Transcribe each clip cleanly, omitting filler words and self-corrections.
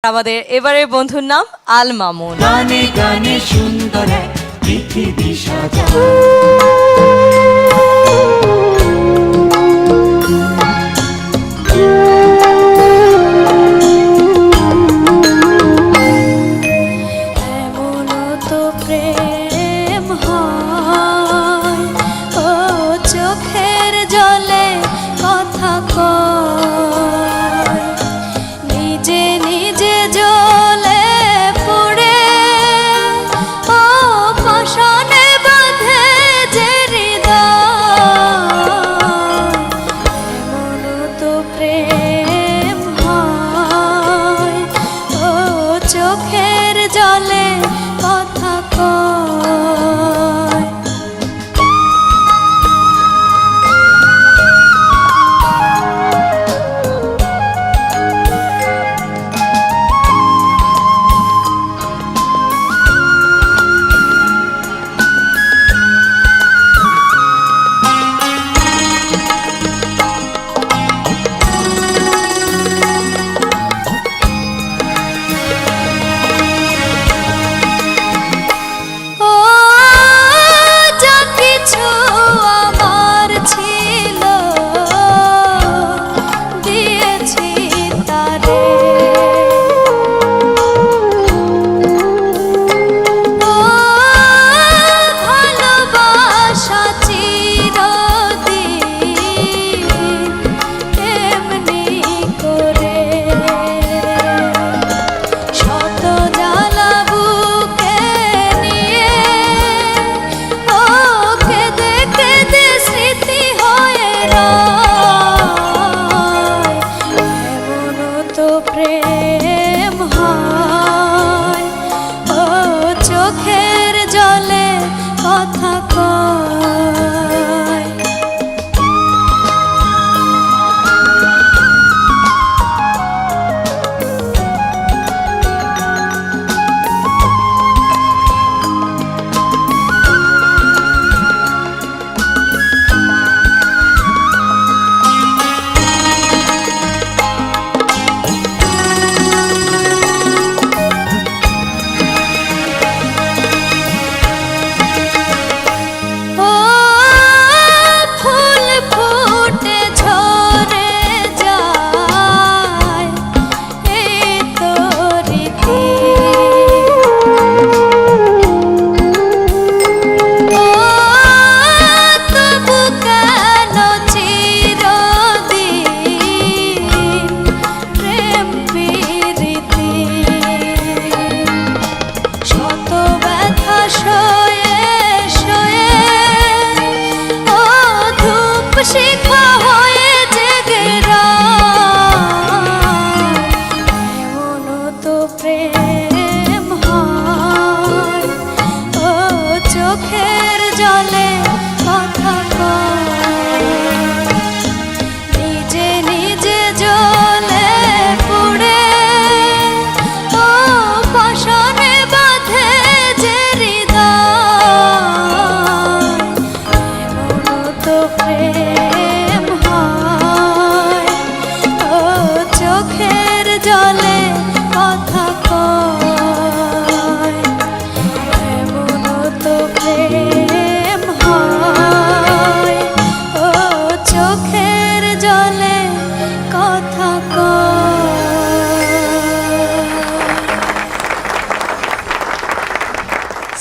আমাদের এবারের বন্ধুর নাম আল মামুন। গানে গানে সুন্দর পৃথিবী সাজা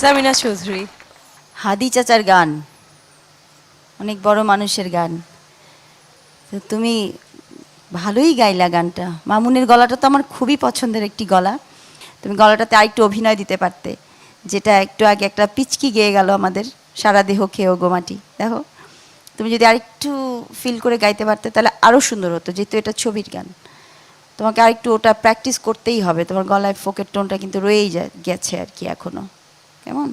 সামিনা চৌধুরী। হাদি চাচার গান, অনেক বড় মানুষের গান। তো তুমি ভালোই গাইলা গানটা। মামুনের গলাটা তো আমার খুবই পছন্দের একটি গলা। তুমি গলাটাতে আরেকটু অভিনয় দিতে পারতে, যেটা একটু আগে একটা পিচকি গেয়ে গেল আমাদের, সারা দেহ খেয়েও গোমাটি। দেখো, তুমি যদি আরেকটু ফিল করে গাইতে পারতে তাহলে আরও সুন্দর হতো, যেহেতু এটা ছবির গান। তোমাকে আরেকটু ওটা প্র্যাকটিস করতেই হবে। তোমার গলায় ফোকের টোনটা কিন্তু রয়েই গেছে আর কি এখনো। কেমন?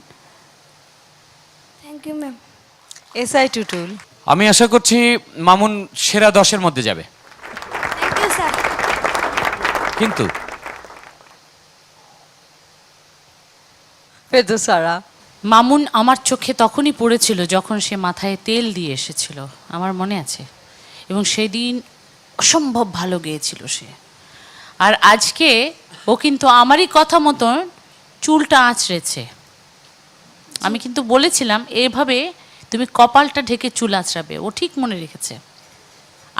Thank you ma'am. SI Tutul. আমি আশা করছি মামুন সেরা 10-এর মধ্যে যাবে, থ্যাংক ইউ স্যার। কিন্তু ফেরদৌসারা। মামুন আমার চোখে তখনই পড়েছিল যখন সে মাথায় তেল দিয়ে এসেছিল, আমার মনে আছে। এবং সেই দিন অসম্ভব ভালো গেয়েছিল সে। আর আজকে ও কিন্তু আমারই কথা মতন চুলটা আঁচড়েছে। আমি কিন্তু বলেছিলাম এভাবে তুমি কপালটা ঢেকে চুল আঁচড়াবে, ও ঠিক মনে রেখেছে।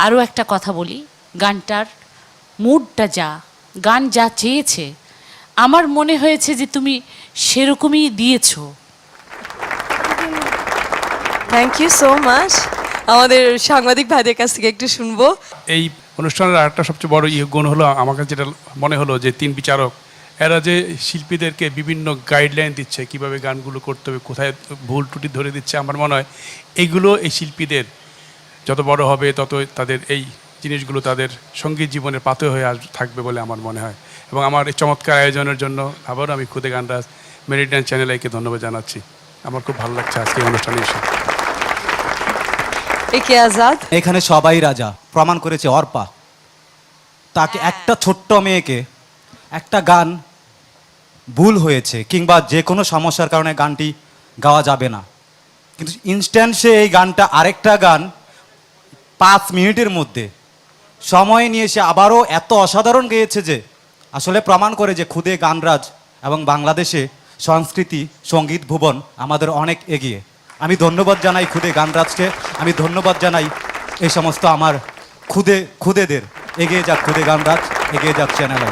আরও একটা কথা বলি, গানটার মুডটা যা, গান যা চেয়েছে, আমার মনে হয়েছে যে তুমি সেরকমই দিয়েছো। Thank you so much. আমাদের সাংবাদিক ভাইদের কাছ থেকে একটু শুনবো। এই অনুষ্ঠানের আরেকটা সবচেয়ে বড় গুণ হলো আমার কাছে যেটা মনে হলো যে তিন বিচারক এরা যে শিল্পীদেরকে বিভিন্ন গাইডলাইন দিচ্ছে কিভাবে গানগুলো করতে হবে, কোথায় ভুল ত্রুটি ধরে দিচ্ছে। আমার মনে হয় এইগুলো এই শিল্পীদের যত বড় হবে তত তাদের এই জিনিসগুলো তাদের সঙ্গীত জীবনের পাথেয় হয়ে থাকবে বলে আমার মনে হয়। এবং আমার এই চমৎকার আয়োজনের জন্য আবারও আমি খুদে গানরাজ মেরিডিয়ান চ্যানেল আইকে ধন্যবাদ জানাচ্ছি। আমার খুব ভালো লাগছে আজকে এই অনুষ্ঠানে এসে। একে আজাদ। এখানে সবাই রাজা প্রমাণ করেছে অর্পা। তাকে একটা ছোট্ট মেয়েকে একটা গান ভুল হয়েছে কিংবা যে কোনো সমস্যার কারণে গানটি গাওয়া যাবে না, কিন্তু ইনস্ট্যান্ট সে এই গানটা আরেকটা গান 5 মিনিটের মধ্যে সময় নিয়ে সে আবারও এত অসাধারণ গেয়েছে যে আসলে প্রমাণ করে যে খুদে গানরাজ এবং বাংলাদেশে সংস্কৃতি সঙ্গীত ভুবন আমাদের অনেক এগিয়ে। আমি ধন্যবাদ জানাই খুদে গানরাজকে, আমি ধন্যবাদ জানাই এই সমস্ত আমার খুদেদের। এগিয়ে যাক খুদে গানরাজ, এগিয়ে যাক চ্যানেল।